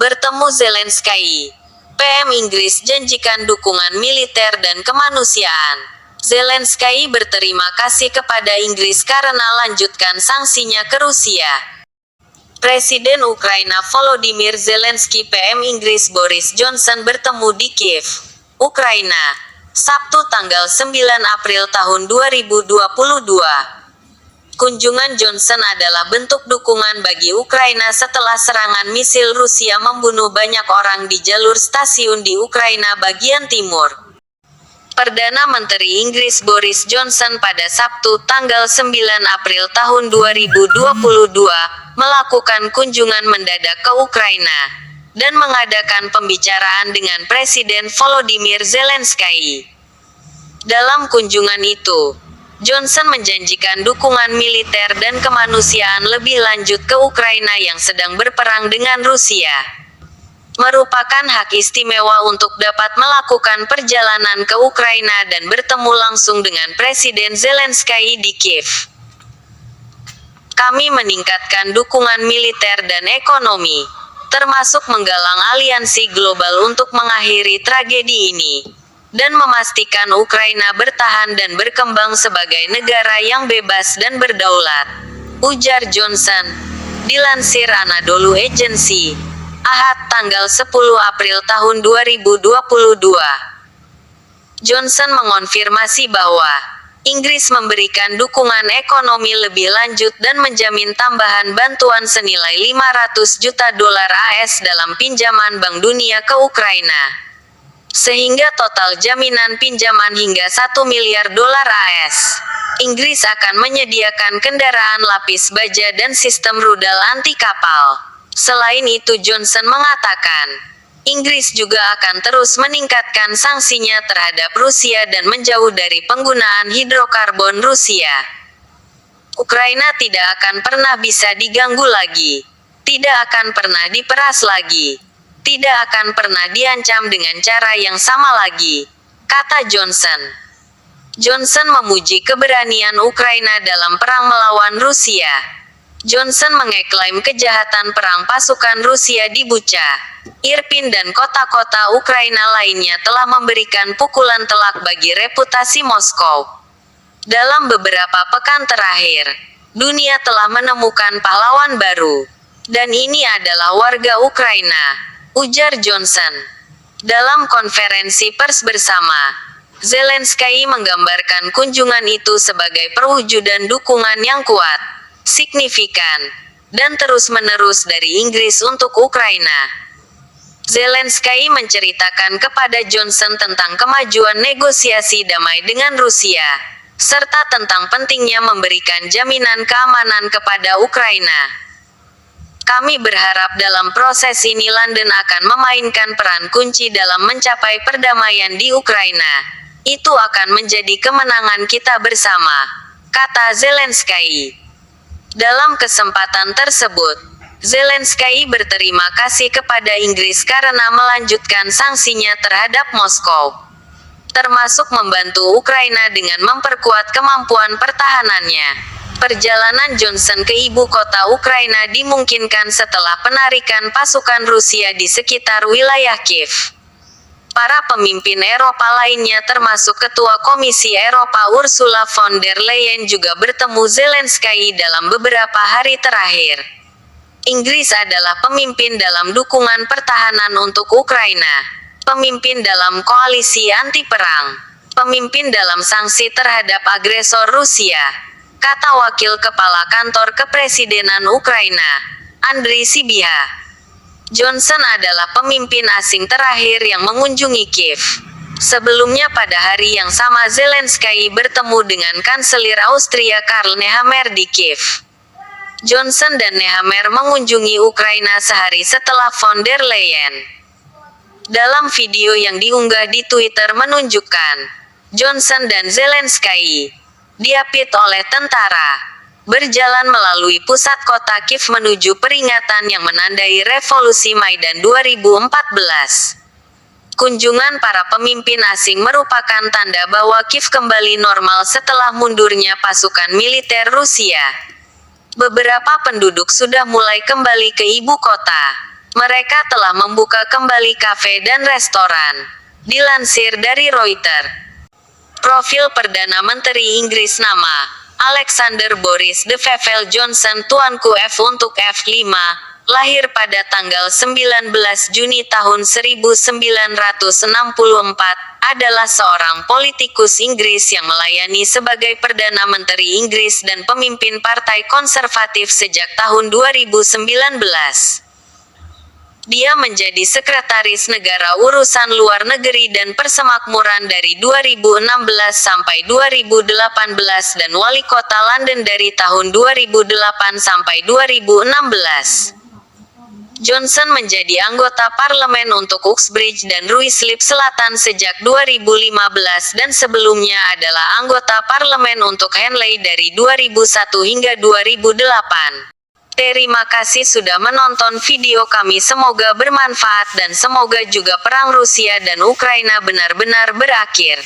Bertemu Zelensky. PM Inggris janjikan dukungan militer dan kemanusiaan. Zelensky berterima kasih kepada Inggris karena lanjutkan sanksinya ke Rusia. Presiden Ukraina Volodymyr Zelensky PM Inggris Boris Johnson bertemu di Kiev, Ukraina, Sabtu tanggal 9 April tahun 2022. Kunjungan Johnson adalah bentuk dukungan bagi Ukraina setelah serangan misil Rusia membunuh banyak orang di jalur stasiun di Ukraina bagian timur. Perdana Menteri Inggris Boris Johnson pada Sabtu tanggal 9 April tahun 2022 melakukan kunjungan mendadak ke Ukraina dan mengadakan pembicaraan dengan Presiden Volodymyr Zelensky. Dalam kunjungan itu, Johnson menjanjikan dukungan militer dan kemanusiaan lebih lanjut ke Ukraina yang sedang berperang dengan Rusia. Merupakan hak istimewa untuk dapat melakukan perjalanan ke Ukraina dan bertemu langsung dengan Presiden Zelensky di Kiev. Kami meningkatkan dukungan militer dan ekonomi, termasuk menggalang aliansi global untuk mengakhiri tragedi ini dan memastikan Ukraina bertahan dan berkembang sebagai negara yang bebas dan berdaulat, ujar Johnson. Dilansir Anadolu Agency, Ahad tanggal 10 April tahun 2022. Johnson mengonfirmasi bahwa Inggris memberikan dukungan ekonomi lebih lanjut dan menjamin tambahan bantuan senilai 500 juta dolar AS dalam pinjaman Bank Dunia ke Ukraina, sehingga total jaminan pinjaman hingga 1 miliar dolar AS. Inggris akan menyediakan kendaraan lapis baja dan sistem rudal anti kapal. Selain itu, Johnson mengatakan, Inggris juga akan terus meningkatkan sanksinya terhadap Rusia dan menjauh dari penggunaan hidrokarbon Rusia. Ukraina tidak akan pernah bisa diganggu lagi, tidak akan pernah diperas lagi, tidak akan pernah diancam dengan cara yang sama lagi, kata Johnson. Johnson memuji keberanian Ukraina dalam perang melawan Rusia. Johnson mengeklaim kejahatan perang pasukan Rusia di Bucha, Irpin dan kota-kota Ukraina lainnya telah memberikan pukulan telak bagi reputasi Moskow. Dalam beberapa pekan terakhir, dunia telah menemukan pahlawan baru, dan ini adalah warga Ukraina, ujar Johnson. Dalam konferensi pers bersama, Zelensky menggambarkan kunjungan itu sebagai perwujudan dukungan yang kuat, signifikan, dan terus-menerus dari Inggris untuk Ukraina. Zelensky menceritakan kepada Johnson tentang kemajuan negosiasi damai dengan Rusia, serta tentang pentingnya memberikan jaminan keamanan kepada Ukraina. Kami berharap dalam proses ini London akan memainkan peran kunci dalam mencapai perdamaian di Ukraina. Itu akan menjadi kemenangan kita bersama, kata Zelensky. Dalam kesempatan tersebut, Zelensky berterima kasih kepada Inggris karena melanjutkan sanksinya terhadap Moskow, termasuk membantu Ukraina dengan memperkuat kemampuan pertahanannya. Perjalanan Johnson ke ibu kota Ukraina dimungkinkan setelah penarikan pasukan Rusia di sekitar wilayah Kiev. Para pemimpin Eropa lainnya termasuk Ketua Komisi Eropa Ursula von der Leyen juga bertemu Zelensky dalam beberapa hari terakhir. Inggris adalah pemimpin dalam dukungan pertahanan untuk Ukraina, pemimpin dalam koalisi anti-perang, pemimpin dalam sanksi terhadap agresor Rusia, kata Wakil Kepala Kantor Kepresidenan Ukraina, Andriy Sybiha. Johnson adalah pemimpin asing terakhir yang mengunjungi Kiev. Sebelumnya pada hari yang sama Zelensky bertemu dengan Kanselir Austria Karl Nehammer di Kiev. Johnson dan Nehammer mengunjungi Ukraina sehari setelah von der Leyen. Dalam video yang diunggah di Twitter menunjukkan, Johnson dan Zelensky diapit oleh tentara, berjalan melalui pusat kota Kiev menuju peringatan yang menandai Revolusi Maidan 2014. Kunjungan para pemimpin asing merupakan tanda bahwa Kiev kembali normal setelah mundurnya pasukan militer Rusia. Beberapa penduduk sudah mulai kembali ke ibu kota, Mereka telah membuka kembali kafe dan restoran. Dilansir dari Reuters. Profil Perdana Menteri Inggris nama Alexander Boris de Vevel Johnson Tuanku F untuk F5, lahir pada tanggal 19 Juni tahun 1964, adalah seorang politikus Inggris yang melayani sebagai Perdana Menteri Inggris dan pemimpin Partai Konservatif sejak tahun 2019. Dia menjadi Sekretaris Negara Urusan Luar Negeri dan Persemakmuran dari 2016 sampai 2018 dan Wali Kota London dari tahun 2008 sampai 2016. Johnson menjadi anggota parlemen untuk Uxbridge dan Ruislip Selatan sejak 2015 dan sebelumnya adalah anggota parlemen untuk Henley dari 2001 hingga 2008. Terima kasih sudah menonton video kami, semoga bermanfaat dan semoga juga perang Rusia dan Ukraina benar-benar berakhir.